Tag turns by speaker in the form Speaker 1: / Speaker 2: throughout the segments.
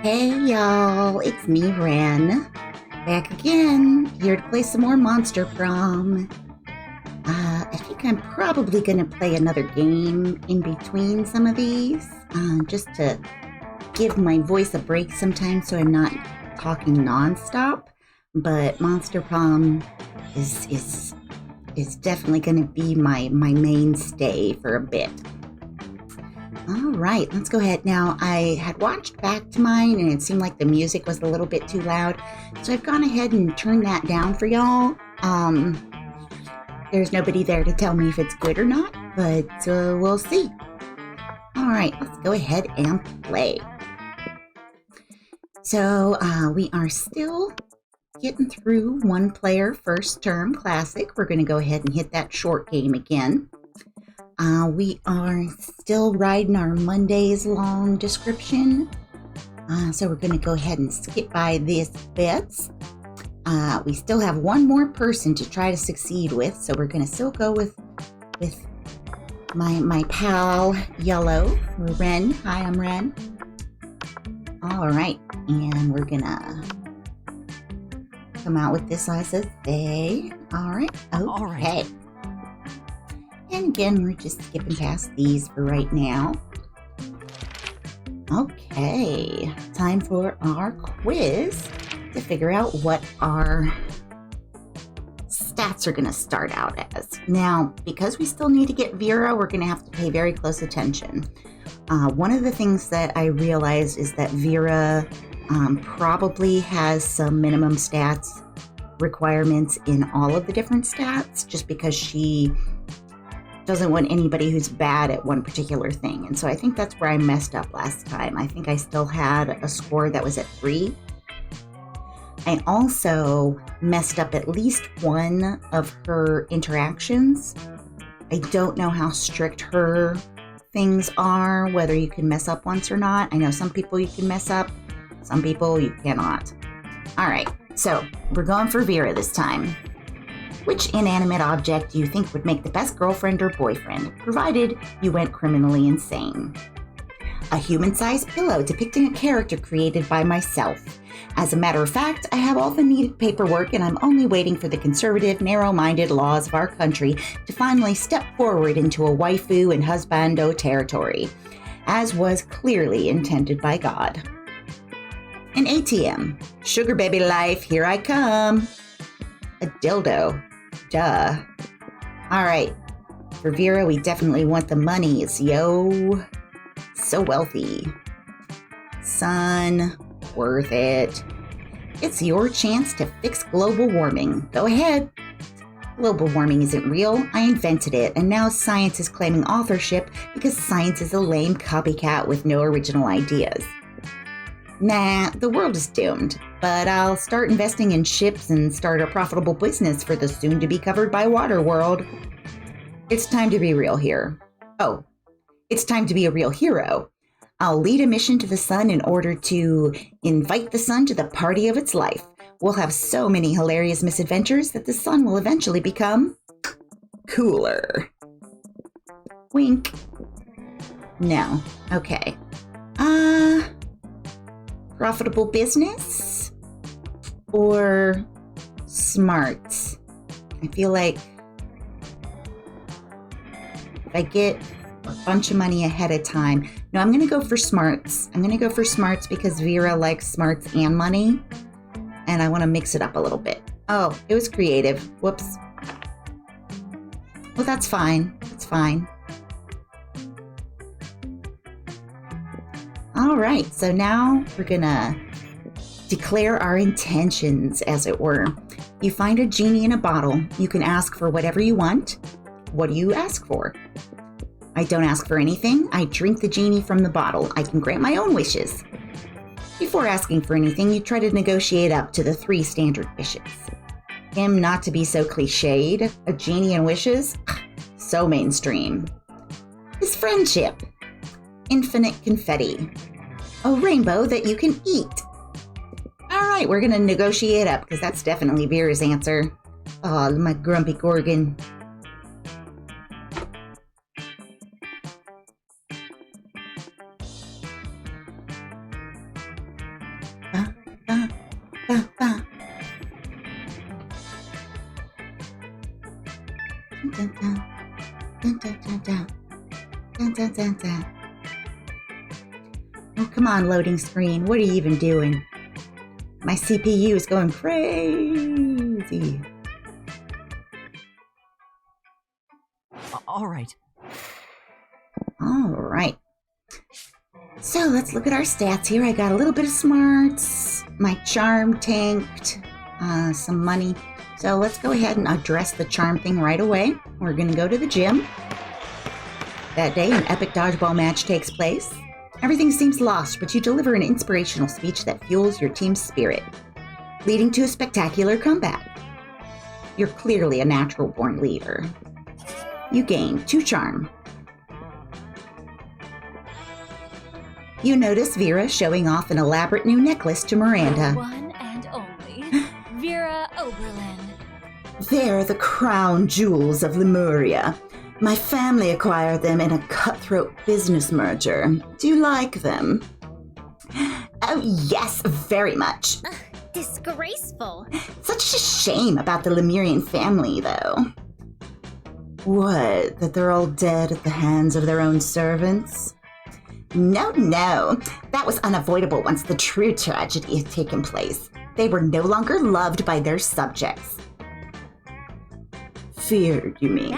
Speaker 1: Hey y'all, it's me, Ren. Back again, here to play some more Monster Prom. I think I'm probably going to play another game in between some of these, just to give my voice a break sometimes so I'm not talking nonstop. But Monster Prom is definitely going to be my mainstay for a bit. All right, let's go ahead. Now, I had watched back to mine, and it seemed like the music was a little bit too loud, so I've gone ahead and turned that down for y'all. There's nobody there to tell me if it's good or not, but we'll see. All right, let's go ahead and play. So, we are still getting through one player first term classic. We're going to go ahead and hit that short game again. We are still riding our Mondays long description. So we're going to go ahead and skip by this bits. We still have one more person to try to succeed with. So we're going to still go with my pal Yellow, Ren. Hi, I'm Ren. All right. And we're going to come out with this as a say. All right. Okay.
Speaker 2: All right.
Speaker 1: And again, we're just skipping past these for right now. Okay, time for our quiz to figure out what our stats are going to start out as. Now, because we still need to get Vera, we're going to have to pay very close attention. One of the things that I realized is that Vera probably has some minimum stats requirements in all of the different stats, just because she doesn't want anybody who's bad at one particular thing. And so I think that's where I messed up last time. I think I still had a score that was at 3. I also messed up at least one of her interactions. I don't know how strict her things are, whether you can mess up once or not. I know some people you can mess up, some people you cannot. All right, so we're going for Vera this time. Which inanimate object do you think would make the best girlfriend or boyfriend, provided you went criminally insane? A human-sized pillow depicting a character created by myself. As a matter of fact, I have all the needed paperwork, and I'm only waiting for the conservative, narrow-minded laws of our country to finally step forward into a waifu and husbando territory, as was clearly intended by God. An ATM. Sugar baby life, here I come. A dildo. Duh. All right. For Vera, we definitely want the monies, yo. So wealthy. Sun. Worth it. It's your chance to fix global warming. Go ahead. Global warming isn't real. I invented it, and now science is claiming authorship because science is a lame copycat with no original ideas. Nah, the world is doomed, but I'll start investing in ships and start a profitable business for the soon-to-be covered by water world. It's time to be real here. Oh, it's time to be a real hero. I'll lead a mission to the sun in order to invite the sun to the party of its life. We'll have so many hilarious misadventures that the sun will eventually become cooler. Wink. No. Okay. Profitable business or smarts? I feel like if I get a bunch of money ahead of time. No, I'm going to go for smarts. I'm going to go for smarts because Vera likes smarts and money, and I want to mix it up a little bit. Oh, it was creative. Whoops. Well, that's fine. That's fine. All right, so now we're gonna declare our intentions, as it were. You find a genie in a bottle. You can ask for whatever you want. What do you ask for? I don't ask for anything. I drink the genie from the bottle. I can grant my own wishes. Before asking for anything, you try to negotiate up to the 3 standard wishes. Not to be so cliched, a genie and wishes? So mainstream. Is friendship. Infinite confetti. A rainbow that you can eat. All right, we're going to negotiate up because that's definitely Vera's answer. Oh, my grumpy gorgon. dun, dun. Dun, dun, dun, dun. Dun, dun, dun, dun. Oh, come on, loading screen. What are you even doing? My CPU is going crazy.
Speaker 2: All right.
Speaker 1: All right. So let's look at our stats here. I got a little bit of smarts. My charm tanked. Some money. So let's go ahead and address the charm thing right away. We're going to go to the gym. That day, an epic dodgeball match takes place. Everything seems lost, but you deliver an inspirational speech that fuels your team's spirit, leading to a spectacular comeback. You're clearly a natural-born leader. You gain 2 charm. You notice Vera showing off an elaborate new necklace to Miranda.
Speaker 3: One and only, Vera Oberlin.
Speaker 1: They're the crown jewels of Lemuria. My family acquired them in a cutthroat business merger. Do you like them? Oh, yes, very much.
Speaker 3: Disgraceful.
Speaker 1: Such a shame about the Lemurian family, though. What, that they're all dead at the hands of their own servants? No, that was unavoidable once the true tragedy had taken place. They were no longer loved by their subjects. Feared, you mean?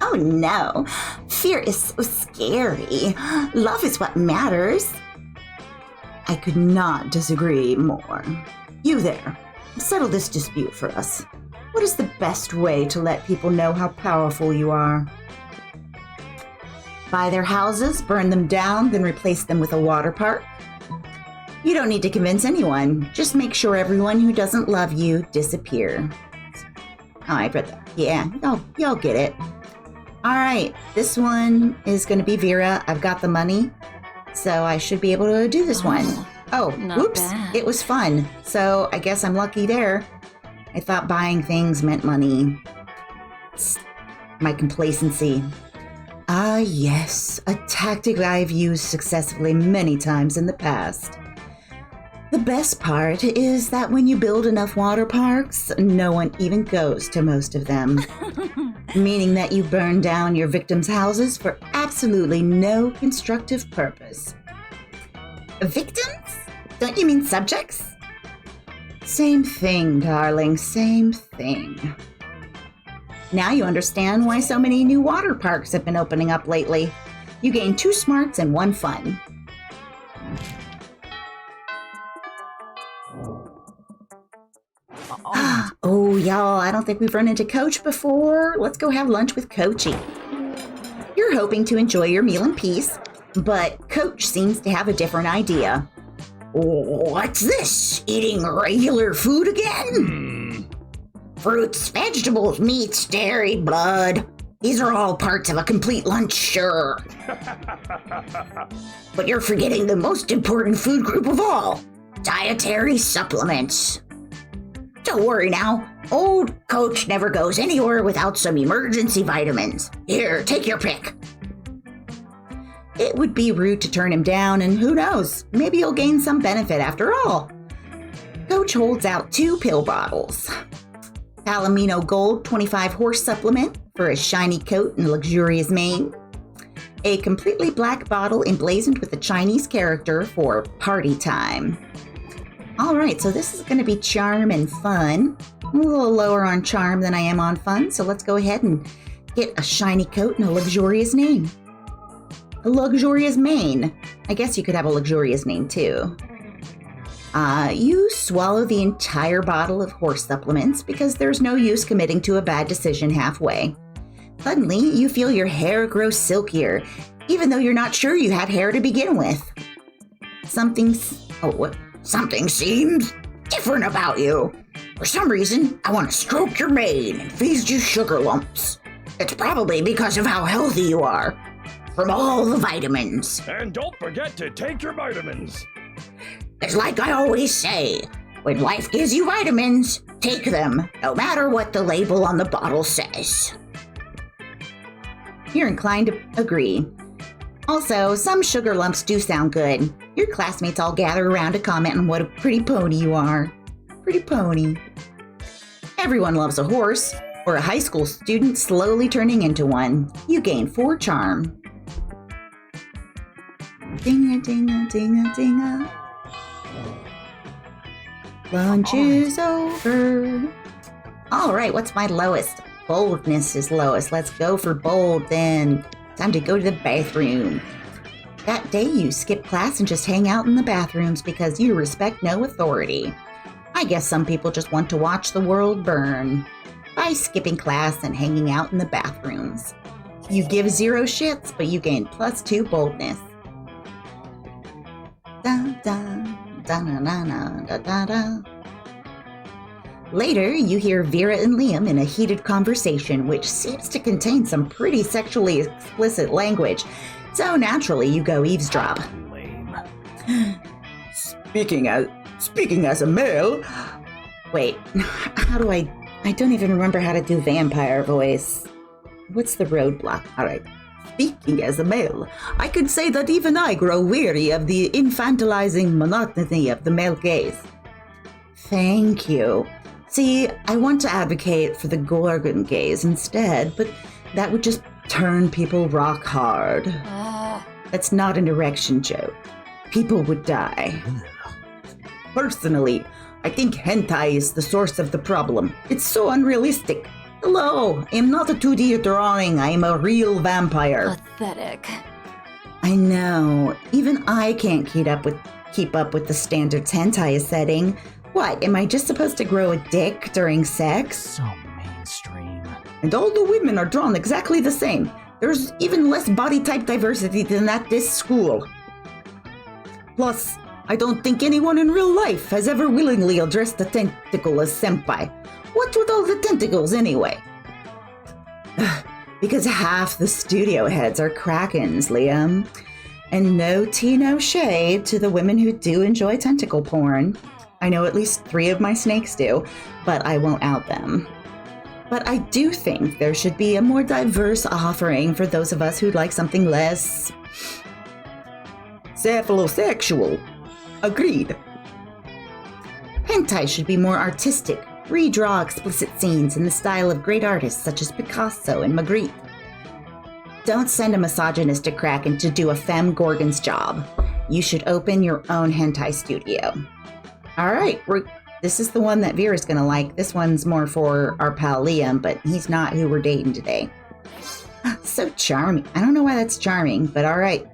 Speaker 1: Oh no, fear is so scary. Love is what matters. I could not disagree more. You there, settle this dispute for us. What is the best way to let people know how powerful you are? Buy their houses, burn them down, then replace them with a water park? You don't need to convince anyone. Just make sure everyone who doesn't love you disappear. Oh, I read that. Yeah, y'all get it. All right, this one is going to be Vera. I've got the money, so I should be able to do this one. Oh, whoops,
Speaker 3: bad.
Speaker 1: It was fun. So I guess I'm lucky there. I thought buying things meant money. It's my complacency. Ah, yes, a tactic I've used successfully many times in the past. The best part is that when you build enough water parks, no one even goes to most of them. Meaning that you burn down your victims' houses for absolutely no constructive purpose. Victims? Don't you mean subjects? Same thing, darling, same thing. Now you understand why so many new water parks have been opening up lately. You gain 2 smarts and 1 fun. Oh, y'all, I don't think we've run into Coach before. Let's go have lunch with Coachy. You're hoping to enjoy your meal in peace, but Coach seems to have a different idea. What's this? Eating regular food again? Fruits, vegetables, meats, dairy, blood. These are all parts of a complete lunch, sure. But you're forgetting the most important food group of all, dietary supplements. Don't worry now, old Coach never goes anywhere without some emergency vitamins. Here, take your pick. It would be rude to turn him down, and who knows, maybe you'll gain some benefit after all. Coach holds out 2 pill bottles. Palomino Gold 25 horse supplement for a shiny coat and luxurious mane. A completely black bottle emblazoned with a Chinese character for party time. All right, so this is going to be charm and fun. I'm a little lower on charm than I am on fun, so let's go ahead and get a shiny coat and a luxurious name. A luxurious mane. I guess you could have a luxurious name too. You swallow the entire bottle of horse supplements because there's no use committing to a bad decision halfway. Suddenly, you feel your hair grow silkier, even though you're not sure you had hair to begin with. Something seems different about you. For some reason, I want to stroke your mane and feed you sugar lumps. It's probably because of how healthy you are. From all the vitamins.
Speaker 4: And don't forget to take your vitamins.
Speaker 1: It's like I always say, when life gives you vitamins, take them, no matter what the label on the bottle says. You're inclined to agree. Also, some sugar lumps do sound good. Your classmates all gather around to comment on what a pretty pony you are. Pretty pony. Everyone loves a horse. or a high school student slowly turning into one. You gain 4 charm. Ding-a-ding-a-ding-a-ding-a. Lunch is over. All right, what's my lowest? Boldness is lowest. Let's go for bold then. Time to go to the bathroom. That day you skip class and just hang out in the bathrooms because you respect no authority. I guess some people just want to watch the world burn by skipping class and hanging out in the bathrooms. You give 0 shits, but you gain +2 boldness. Da da da da da da da da. Later, you hear Vera and Liam in a heated conversation, which seems to contain some pretty sexually explicit language. So naturally, you go eavesdrop.
Speaker 2: Lame.
Speaker 1: Speaking as a male. Wait, how do I don't even remember how to do vampire voice. What's the roadblock? All right. Speaking as a male, I could say that even I grow weary of the infantilizing monotony of the male gaze. Thank you. See, I want to advocate for the gorgon gaze instead, but that would just turn people rock hard. That's not an erection joke. People would die. Personally, I think hentai is the source of the problem. It's so unrealistic. Hello, I'm not a 2D drawing, I'm a real vampire.
Speaker 3: Pathetic.
Speaker 1: I know. Even I can't keep up with the standards hentai is setting. What, am I just supposed to grow a dick during sex?
Speaker 2: So mainstream.
Speaker 1: And all the women are drawn exactly the same. There's even less body type diversity than at this school. Plus, I don't think anyone in real life has ever willingly addressed a tentacle as senpai. What's with all the tentacles anyway? Because half the studio heads are krakens, Liam. And no tea, no shade to the women who do enjoy tentacle porn. I know at least 3 of my snakes do, but I won't out them. But I do think there should be a more diverse offering for those of us who'd like something less cephalosexual. Agreed. Hentai should be more artistic, redraw explicit scenes in the style of great artists such as Picasso and Magritte. Don't send a misogynistic kraken to do a femme gorgon's job. You should open your own hentai studio. All right, this is the one that Vera's gonna like. This one's more for our pal Liam, but he's not who we're dating today. So charming. I don't know why that's charming, but all right.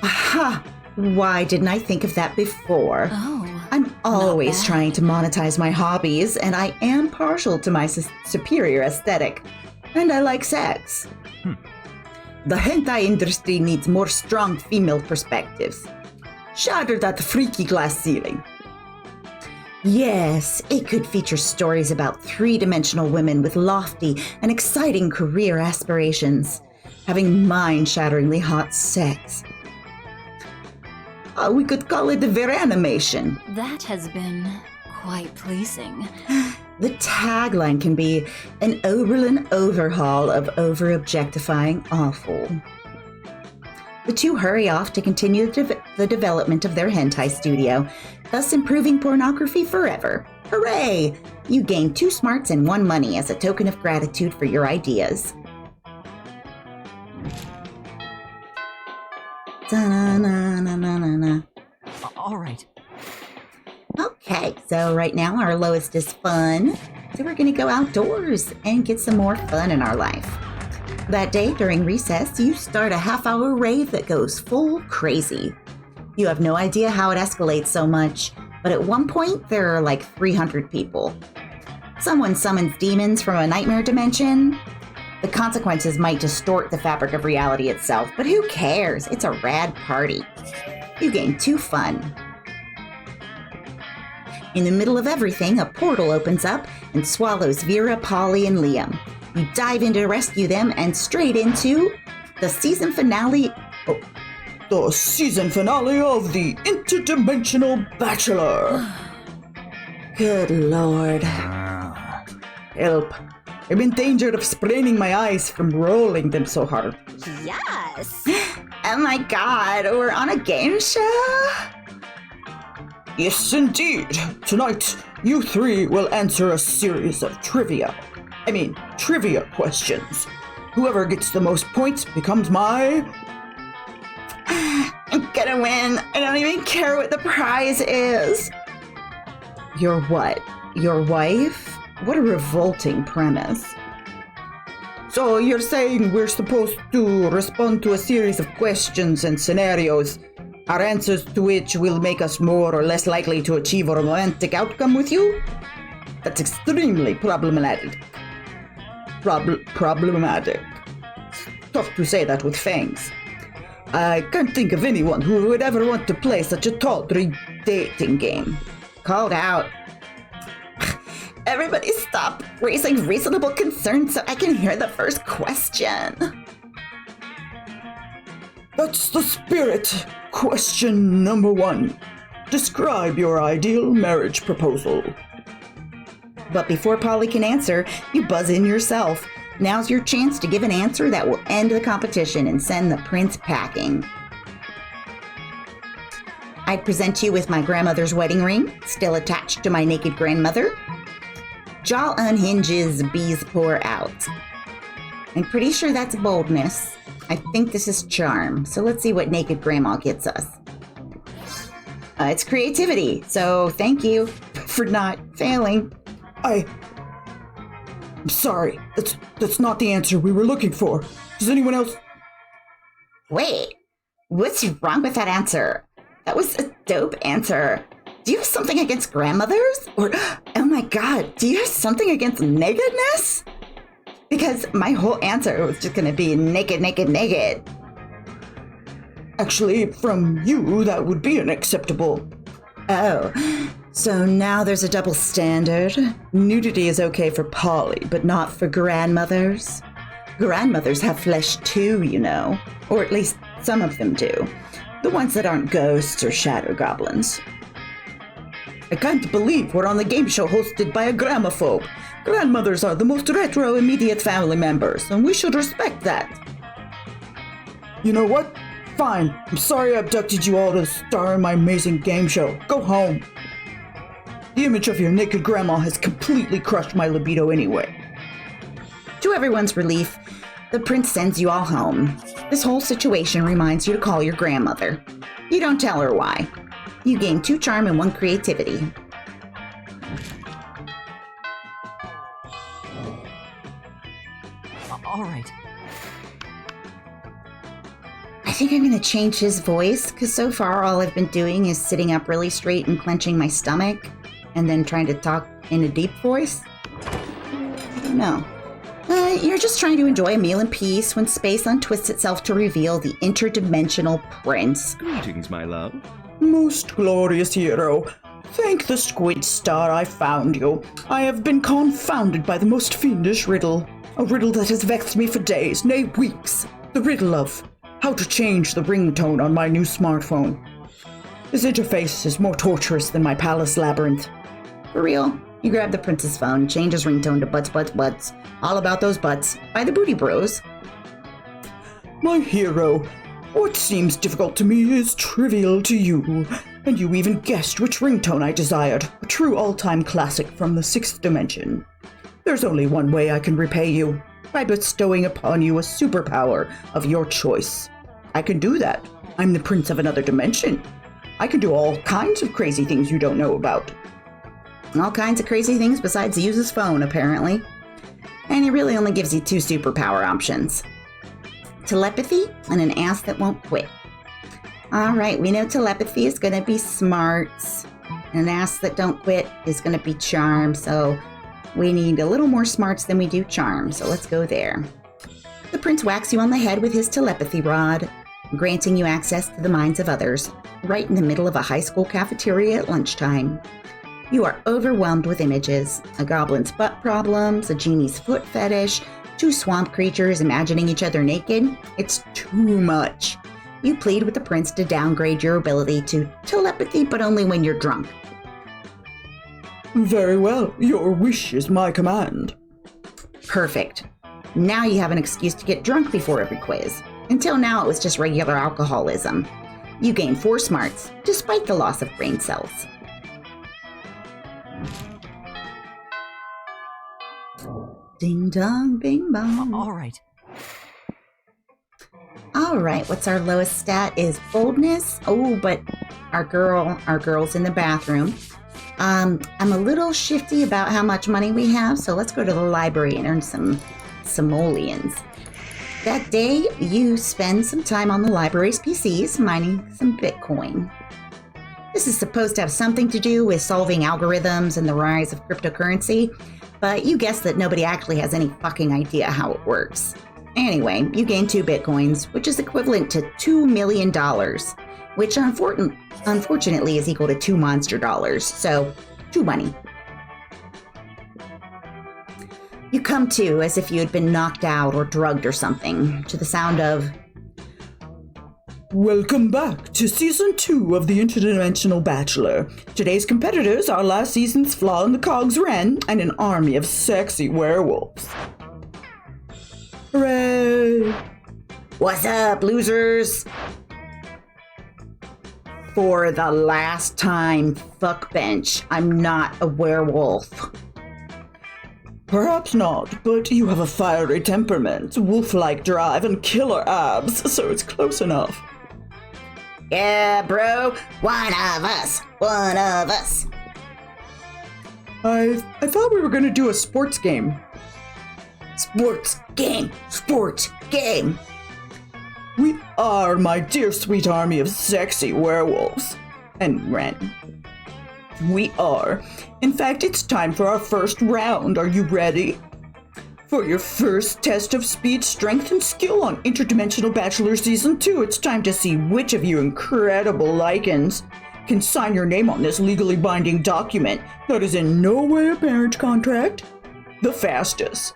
Speaker 1: Aha! Why didn't I think of that before?
Speaker 3: Oh,
Speaker 1: I'm always
Speaker 3: bad.
Speaker 1: trying to monetize my hobbies, and I am partial to my superior aesthetic. And I like sex. The hentai industry needs more strong female perspectives. Shatter that freaky glass ceiling. Yes, it could feature stories about 3-dimensional women with lofty and exciting career aspirations, having mind-shatteringly hot sex. We could call it the Veranimation.
Speaker 3: That has been quite pleasing.
Speaker 1: The tagline can be an Oberlin overhaul of over-objectifying awful. The 2 hurry off to continue the development of their hentai studio, thus improving pornography forever. Hooray! You gain 2 smarts and 1 money as a token of gratitude for your ideas. Da-na-na-na-na-na.
Speaker 2: All right.
Speaker 1: Okay, so right now our lowest is fun. So we're gonna go outdoors and get some more fun in our life. That day during recess, you start a half-hour rave that goes full crazy. You have no idea how it escalates so much, but at one point there are like 300 people. Someone summons demons from a nightmare dimension. The consequences might distort the fabric of reality itself, but who cares? It's a rad party. You gain 2 fun. In the middle of everything, a portal opens up and swallows Vera, Polly, and Liam. You dive in to rescue them and straight into the season finale. The season finale of the Interdimensional Bachelor. Good Lord. Help. I'm in danger of spraining my eyes from rolling them so hard.
Speaker 3: Yes!
Speaker 1: Oh my God, we're on a game show?
Speaker 4: Yes, indeed. Tonight, you 3 will answer a series of trivia.
Speaker 5: I mean, trivia questions. Whoever gets the most points becomes my...
Speaker 1: I'm gonna win. I don't even care what the prize is. Your what? Your wife? What a revolting premise.
Speaker 5: So you're saying we're supposed to respond to a series of questions and scenarios, our answers to which will make us more or less likely to achieve a romantic outcome with you? That's extremely problematic. Problematic. Tough to say that with fangs. I can't think of anyone who would ever want to play such a tawdry dating game.
Speaker 1: Called out. Everybody stop raising reasonable concerns so I can hear the first question.
Speaker 5: That's the spirit. Question number 1. Describe your ideal marriage proposal.
Speaker 1: But before Polly can answer, you buzz in yourself. Now's your chance to give an answer that will end the competition and send the prince packing. I present you with my grandmother's wedding ring, still attached to my naked grandmother. Jaw unhinges, bees pour out. I'm pretty sure that's boldness. I think this is charm, so let's see what naked grandma gets us. It's creativity, so thank you for not failing.
Speaker 5: I'm sorry, that's not the answer we were looking for. Does anyone else?
Speaker 1: Wait, what's wrong with that answer? That was a dope answer. Do you have something against grandmothers? Or, oh my god, do you have something against nakedness? Because my whole answer was just gonna be naked, naked, naked.
Speaker 5: Actually, from you, that would be unacceptable.
Speaker 1: Oh, so now there's a double standard. Nudity is okay for Polly, but not for grandmothers. Grandmothers have flesh too, you know. Or at least some of them do. The ones that aren't ghosts or shadow goblins.
Speaker 5: I can't believe we're on the game show hosted by a gramophobe. Grandmothers are the most retro immediate family members, and we should respect that. You know what? Fine. I'm sorry I abducted you all to star in my amazing game show. Go home. The image of your naked grandma has completely crushed my libido anyway.
Speaker 1: To everyone's relief, the prince sends you all home. This whole situation reminds you to call your grandmother. You don't tell her why. You gain 2 charm and 1 creativity.
Speaker 2: All right.
Speaker 1: I think I'm gonna change his voice, because so far all I've been doing is sitting up really straight and clenching my stomach, and then trying to talk in a deep voice. I don't know. You're just trying to enjoy a meal in peace when space untwists itself to reveal the Interdimensional Prince.
Speaker 4: Greetings, my love.
Speaker 5: Most glorious hero, thank the squid star I found you. I have been confounded by the most fiendish riddle. A riddle that has vexed me for days, nay weeks. The riddle of how to change the ringtone on my new smartphone. This interface is more torturous than my palace labyrinth.
Speaker 1: For real? You grab the prince's phone, change his ringtone to butts, butts, butts. All about those butts by the Booty Bros.
Speaker 5: My hero, what seems difficult to me is trivial to you, and you even guessed which ringtone I desired, a true all-time classic from the 6th dimension. There's only one way I can repay you, by bestowing upon you a superpower of your choice. I can do that. I'm the prince of another dimension. I can do all kinds of crazy things you don't know about.
Speaker 1: All kinds of crazy things besides use his phone, apparently. And he really only gives you 2 superpower options. Telepathy and an ass that won't quit. Alright, we know telepathy is going to be smarts. And an ass that don't quit is going to be charm, so we need a little more smarts than we do charm, so let's go there. The prince whacks you on the head with his telepathy rod, granting you access to the minds of others, right in the middle of a high school cafeteria at lunchtime. You are overwhelmed with images. A goblin's butt problems, a genie's foot fetish, 2 swamp creatures imagining each other naked. It's too much. You plead with the prince to downgrade your ability to telepathy, but only when you're drunk.
Speaker 5: Very well, your wish is my command.
Speaker 1: Perfect. Now you have an excuse to get drunk before every quiz. Until now it was just regular alcoholism. You gain 4 smarts, despite the loss of brain cells. Ding dong, bing bong.
Speaker 2: All right.
Speaker 1: All right, what's our lowest stat is boldness. Oh, but our girl's in the bathroom. I'm a little shifty about how much money we have, so let's go to the library and earn some simoleons. That day, you spend some time on the library's PCs mining some Bitcoin. This is supposed to have something to do with solving algorithms and the rise of cryptocurrency, but you guess that nobody actually has any fucking idea how it works. Anyway, you gain 2 Bitcoins, which is equivalent to $2 million, which unfortunately is equal to 2 monster dollars, so 2 money. You come to as if you had been knocked out or drugged or something, to the sound of,
Speaker 5: Welcome back to Season 2 of the Interdimensional Bachelor. Today's competitors are last season's flaw in the cogs Ren and an army of sexy werewolves. Hooray!
Speaker 1: "What's up, losers?" For the last time, fuck bench, I'm not a werewolf.
Speaker 5: Perhaps not, but you have a fiery temperament, wolf-like drive, and killer abs, so it's close enough.
Speaker 1: Yeah, bro, one of us.
Speaker 5: I thought we were gonna do a sports game.
Speaker 1: Sports game.
Speaker 5: We are, my dear sweet army of sexy werewolves. And Ren. We are. In fact, it's time for our first round. Are you ready? For your first test of speed, strength, and skill on Interdimensional Bachelor Season 2, it's time to see which of you incredible lichens can sign your name on this legally binding document that is in no way a marriage contract the fastest.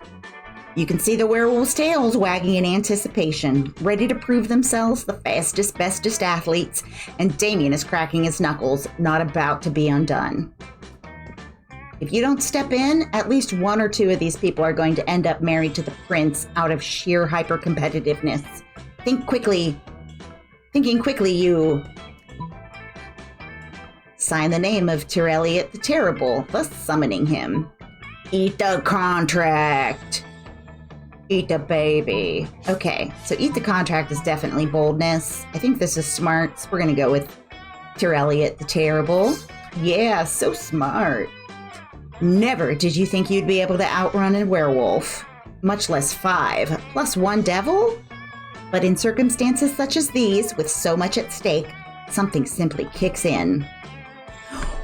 Speaker 1: You can see the werewolves' tails wagging in anticipation, ready to prove themselves the fastest, bestest athletes, and Damien is cracking his knuckles, not about to be undone. If you don't step in, at least 1 or 2 of these people are going to end up married to the prince out of sheer hyper-competitiveness. Thinking quickly, you sign the name of Elliot the Terrible, thus summoning him. Eat the contract. Eat the baby. Okay, so eat the contract is definitely boldness. I think this is smart, so we're gonna go with Elliot the Terrible. Yeah, so smart. Never did you think you'd be able to outrun a werewolf, much less 5, plus 1 devil? But in circumstances such as these, with so much at stake, something simply kicks in.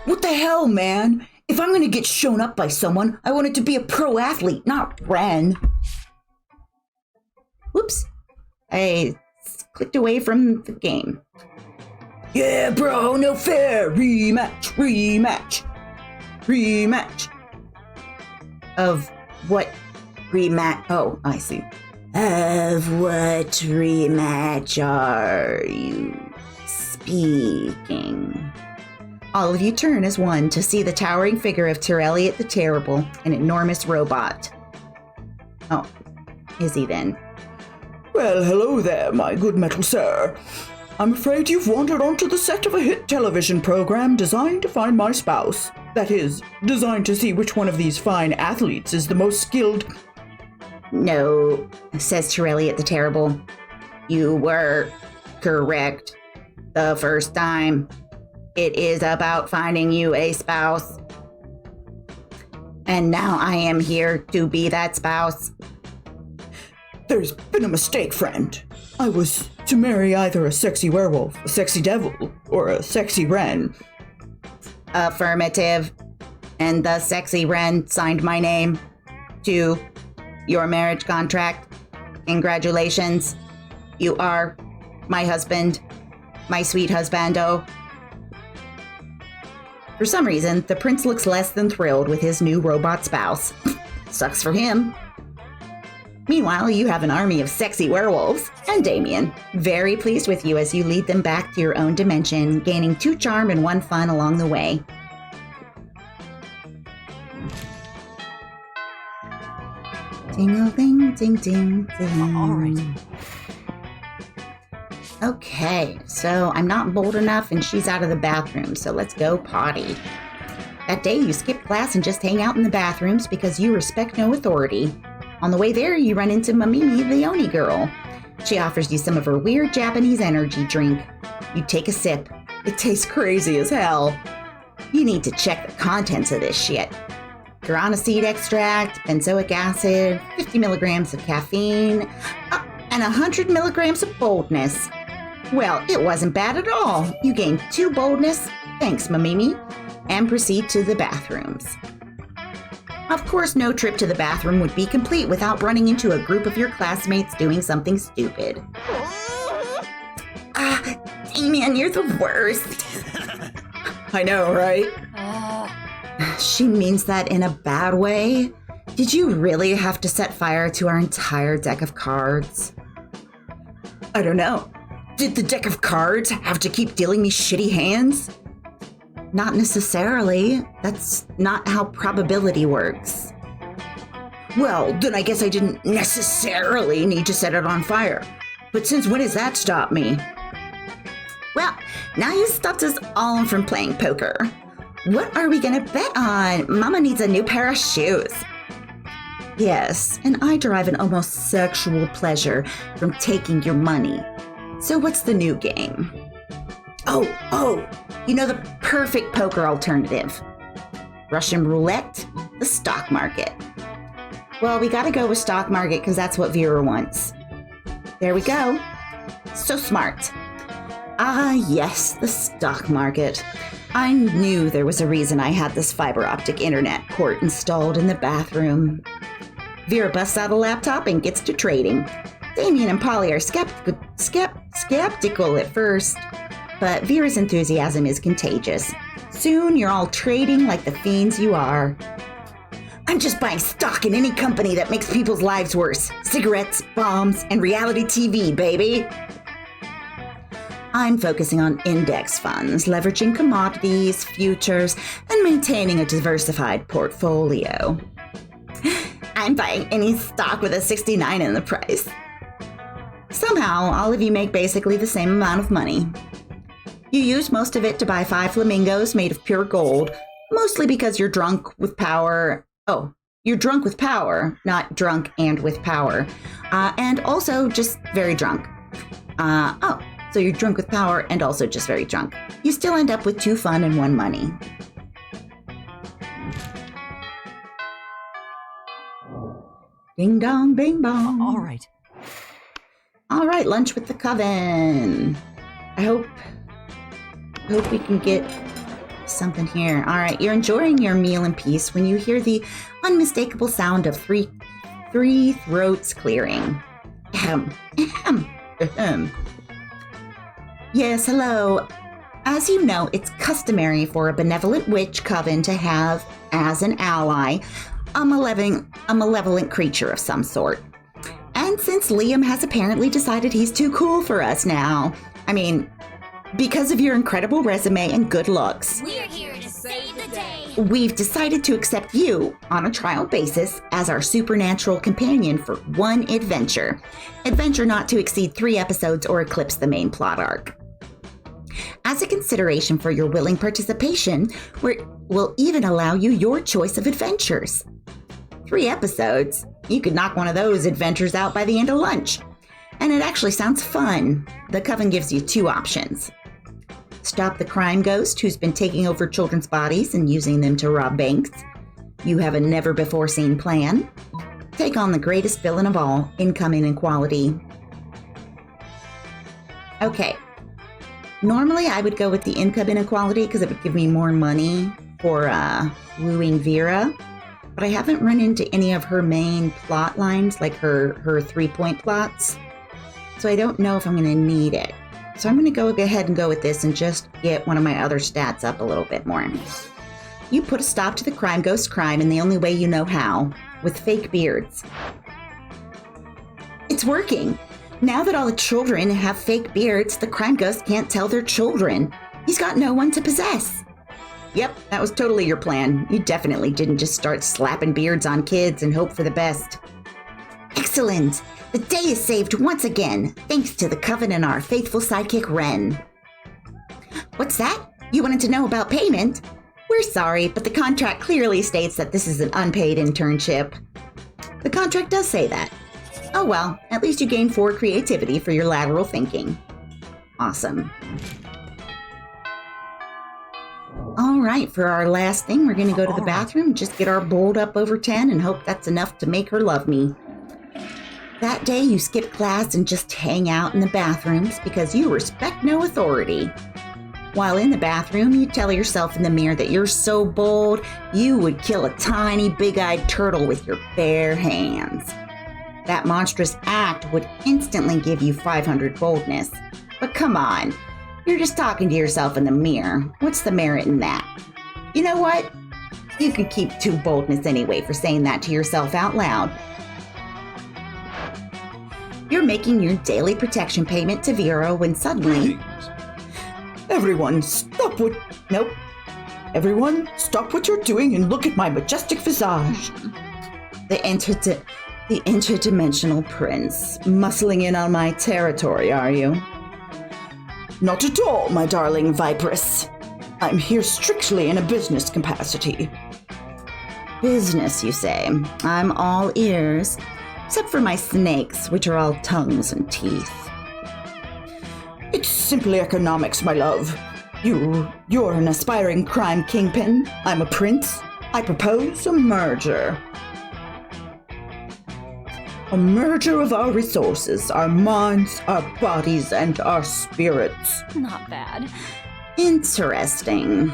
Speaker 5: What the hell, man? If I'm gonna get shown up by someone, I want it to be a pro athlete, not Ren.
Speaker 1: Whoops. I clicked away from the game.
Speaker 5: Yeah, bro, no fair. Rematch.
Speaker 1: Of what rematch? Oh, I see. Of what rematch are you speaking? All of you turn as one to see the towering figure of Elliot the Terrible, an enormous robot. Oh, is he then?
Speaker 5: Well, hello there, my good metal sir. I'm afraid you've wandered onto the set of a hit television program designed to find my spouse. That is, designed to see which one of these fine athletes is the most skilled.
Speaker 1: No, says Elliot the Terrible. You were correct the first time. It is about finding you a spouse. And now I am here to be that spouse.
Speaker 5: There's been a mistake, friend. I was to marry either a sexy werewolf, a sexy devil, or a sexy Ren.
Speaker 1: Affirmative. And the sexy Ren signed my name to your marriage contract. Congratulations. You are my husband, my sweet husbando. For some reason, the prince looks less than thrilled with his new robot spouse. Sucks for him. Meanwhile, you have an army of sexy werewolves, and Damien, very pleased with you as you lead them back to your own dimension, gaining 2 charm and 1 fun along the way. Ding-a-ding, ding-ding-ding.
Speaker 2: All right.
Speaker 1: Okay, so I'm not bold enough and she's out of the bathroom, so let's go potty. That day you skip class and just hang out in the bathrooms because you respect no authority. On the way there, you run into Mamimi, the Oni girl. She offers you some of her weird Japanese energy drink. You take a sip. It tastes crazy as hell. You need to check the contents of this shit. Guarana seed extract, benzoic acid, 50 milligrams of caffeine, and 100 milligrams of boldness. Well, it wasn't bad at all. You gained 2 boldness, thanks Mamimi, and proceed to the bathrooms. Of course, no trip to the bathroom would be complete without running into a group of your classmates doing something stupid. Damien, you're the worst.
Speaker 5: I know, right?
Speaker 1: She means that in a bad way. Did you really have to set fire to our entire deck of cards?
Speaker 5: I don't know. Did the deck of cards have to keep dealing me shitty hands?
Speaker 1: Not necessarily. That's not how probability works.
Speaker 5: Well, then I guess I didn't necessarily need to set it on fire. But since when does that stop me?
Speaker 1: Well, now you stopped us all from playing poker. What are we gonna bet on? Mama needs a new pair of shoes. Yes, and I derive an almost sexual pleasure from taking your money. So what's the new game? Oh, you know the perfect poker alternative. Russian roulette, the stock market. Well, we gotta go with stock market because that's what Vera wants. There we go. So smart. Ah, yes, the stock market. I knew there was a reason I had this fiber optic internet port installed in the bathroom. Vera busts out a laptop and gets to trading. Damien and Polly are skeptical at first, but Vera's enthusiasm is contagious. Soon you're all trading like the fiends you are. I'm just buying stock in any company that makes people's lives worse. Cigarettes, bombs, and reality TV, baby. I'm focusing on index funds, leveraging commodities, futures, and maintaining a diversified portfolio. I'm buying any stock with a 69 in the price. Somehow, all of you make basically the same amount of money. You use most of it to buy 5 flamingos made of pure gold, mostly because you're drunk with power. Oh, you're drunk with power, not drunk and with power. And also just very drunk. So you're drunk with power and also just very drunk. You still end up with 2 fun and 1 money. Ding dong, bing bong.
Speaker 2: All right.
Speaker 1: All right, lunch with the coven. I hope we can get something here. All right, you're enjoying your meal in peace when you hear the unmistakable sound of three throats clearing. Ahem. Ahem. Ahem. Yes, hello. As you know, it's customary for a benevolent witch coven to have, as an ally, a malevolent creature of some sort. And since Liam has apparently decided he's too cool for us now, because of your incredible resume and good looks,
Speaker 3: We're here to save the day.
Speaker 1: we've decided to accept you on a trial basis as our supernatural companion for 1 adventure. Adventure not to exceed 3 episodes or eclipse the main plot arc. As a consideration for your willing participation, we'll even allow you your choice of adventures. 3 episodes? You could knock one of those adventures out by the end of lunch. And it actually sounds fun. The coven gives you 2 options. Stop the crime ghost who's been taking over children's bodies and using them to rob banks. You have a never-before-seen plan. Take on the greatest villain of all, income inequality. Okay. Normally, I would go with the income inequality because it would give me more money for wooing Vera. But I haven't run into any of her main plot lines, like her 3-point plots. So I don't know if I'm going to need it. So I'm going to go ahead and go with this and just get one of my other stats up a little bit more. You put a stop to the crime ghost crime in the only way you know how, with fake beards. It's working. Now that all the children have fake beards, the crime ghost can't tell they're children. He's got no one to possess. Yep, that was totally your plan. You definitely didn't just start slapping beards on kids and hope for the best. Excellent! The day is saved once again, thanks to the coven and our faithful sidekick Ren. What's that? You wanted to know about payment? We're sorry, but the contract clearly states that this is an unpaid internship. The contract does say that. Oh well, at least you gain 4 creativity for your lateral thinking. Awesome. All right, for our last thing, we're going to go to the bathroom, just get our bold up over 10 and hope that's enough to make her love me. That day, you skip class and just hang out in the bathrooms because you respect no authority. While in the bathroom, you tell yourself in the mirror that you're so bold, you would kill a tiny, big-eyed turtle with your bare hands. That monstrous act would instantly give you 500 boldness. But come on, you're just talking to yourself in the mirror. What's the merit in that? You know what? You can keep 2 boldness anyway for saying that to yourself out loud. You're making your daily protection payment to Vera when suddenly...
Speaker 5: Everyone, stop what... Nope. Everyone, stop what you're doing and look at my majestic visage.
Speaker 1: The Interdimensional Prince, muscling in on my territory, are you?
Speaker 5: Not at all, my darling Viperess. I'm here strictly in a business capacity.
Speaker 1: Business, you say? I'm all ears. Except for my snakes, which are all tongues and teeth.
Speaker 5: It's simply economics, my love. You're an aspiring crime kingpin. I'm a prince. I propose a merger. A merger of our resources, our minds, our bodies, and our spirits.
Speaker 3: Not bad.
Speaker 1: Interesting.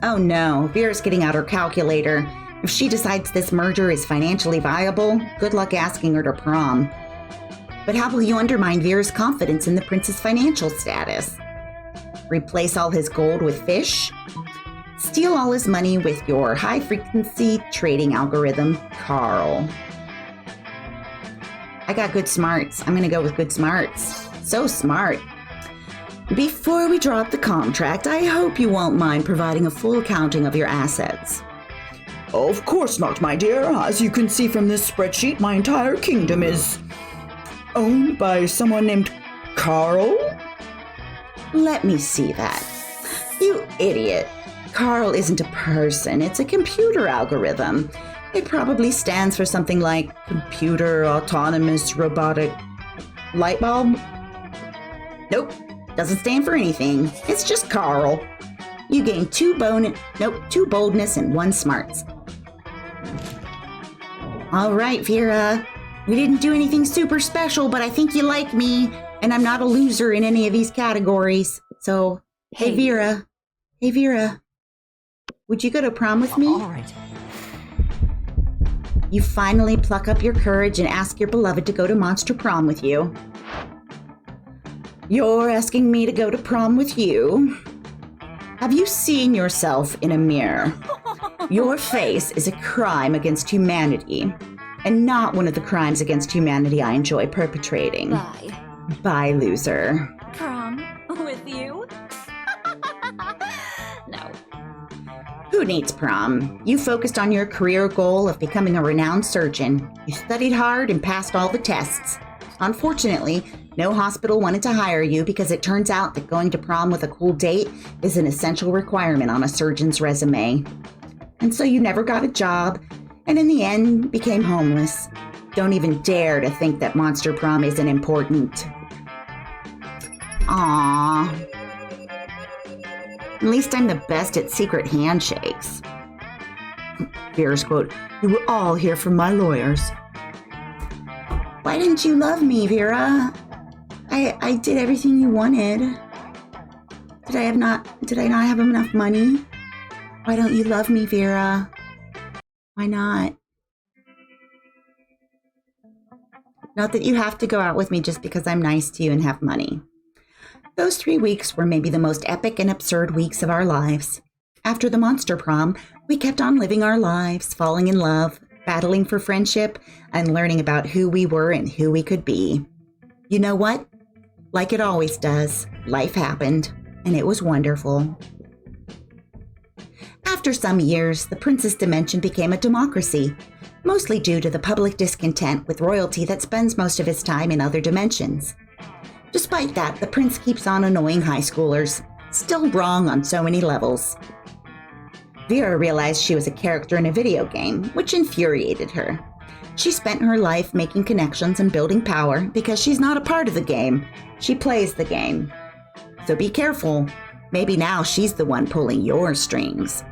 Speaker 1: Oh no, Vera's getting out her calculator. If she decides this merger is financially viable, good luck asking her to prom. But how will you undermine Vera's confidence in the prince's financial status? Replace all his gold with fish? Steal all his money with your high-frequency trading algorithm, Carl. I got good smarts. I'm gonna go with good smarts. So smart. Before we drop the contract, I hope you won't mind providing a full accounting of your assets.
Speaker 5: Of course not, my dear. As you can see from this spreadsheet, my entire kingdom is owned by someone named Carl?
Speaker 1: Let me see that. You idiot. Carl isn't a person, it's a computer algorithm. It probably stands for something like computer autonomous robotic light bulb. Nope, doesn't stand for anything. It's just Carl. You gain 2 boldness and 1 smarts. All right, Vera. We didn't do anything super special, but I think you like me, and I'm not a loser in any of these categories. So, hey Vera. Hey, Vera. Would you go to prom with me?
Speaker 2: All right.
Speaker 1: You finally pluck up your courage and ask your beloved to go to Monster Prom with you. You're asking me to go to prom with you? Have you seen yourself in a mirror? Your face is a crime against humanity, and not one of the crimes against humanity I enjoy perpetrating.
Speaker 3: Bye.
Speaker 1: Bye, loser.
Speaker 3: Prom with you? No.
Speaker 1: Who needs prom? You focused on your career goal of becoming a renowned surgeon. You studied hard and passed all the tests. Unfortunately, no hospital wanted to hire you because it turns out that going to prom with a cool date is an essential requirement on a surgeon's resume. And so you never got a job, and in the end became homeless. Don't even dare to think that Monster Prom isn't important. Aww. At least I'm the best at secret handshakes. Vera's quote, "You were all here from my lawyers." Why didn't you love me, Vera? I did everything you wanted. Did I not have enough money? Why don't you love me, Vera? Why not? Not that you have to go out with me just because I'm nice to you and have money. Those 3 weeks were maybe the most epic and absurd weeks of our lives. After the Monster Prom, we kept on living our lives, falling in love, battling for friendship, and learning about who we were and who we could be. You know what? Like it always does, life happened, and it was wonderful. After some years, the Princess Dimension became a democracy, mostly due to the public discontent with royalty that spends most of its time in other dimensions. Despite that, the prince keeps on annoying high schoolers, still wrong on so many levels. Vera realized she was a character in a video game, which infuriated her. She spent her life making connections and building power because she's not a part of the game. She plays the game. So be careful. Maybe now she's the one pulling your strings.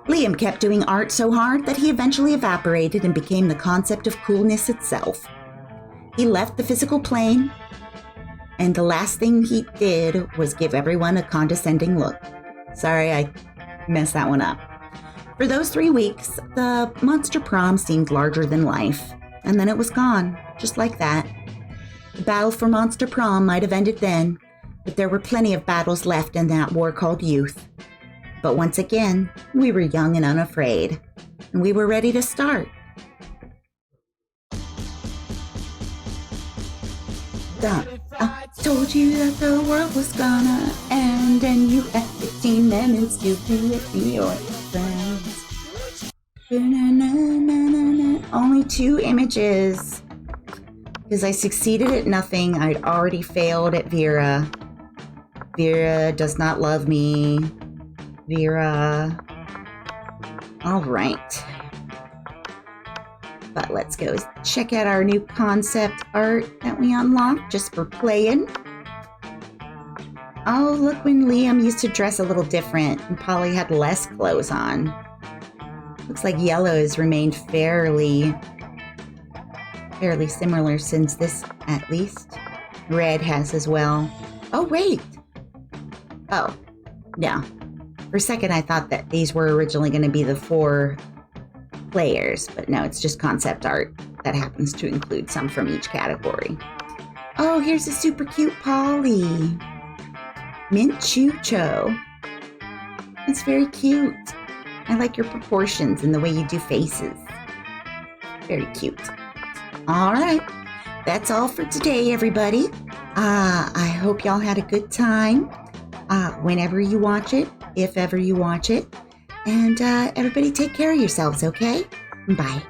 Speaker 1: Liam kept doing art so hard that he eventually evaporated and became the concept of coolness itself. He left the physical plane, and the last thing he did was give everyone a condescending look. Sorry, I messed that one up. For those 3 weeks, the monster prom seemed larger than life, and then it was gone, just like that. The battle for monster prom might have ended then, but there were plenty of battles left in that war called youth. But once again, we were young and unafraid, and we were ready to start. I told you that the world was gonna end, and you had 15 minutes to do it for your friends. Only 2 images. Because I succeeded at nothing. I'd already failed at Vera. Vera does not love me. Vera. All right. But let's go check out our new concept art that we unlocked just for playing. Oh, look, when Liam used to dress a little different and Polly had less clothes on. Looks like yellow has remained fairly similar since this, at least. Red has as well. Oh, wait. Oh, no. For a second, I thought that these were originally going to be the 4 players, but no, it's just concept art that happens to include some from each category. Oh, here's a super cute Polly. Mint Chucho. It's very cute. I like your proportions and the way you do faces. Very cute. All right. That's all for today, everybody. I hope y'all had a good time. Whenever you watch it, if ever you watch it. And everybody take care of yourselves, okay? Bye.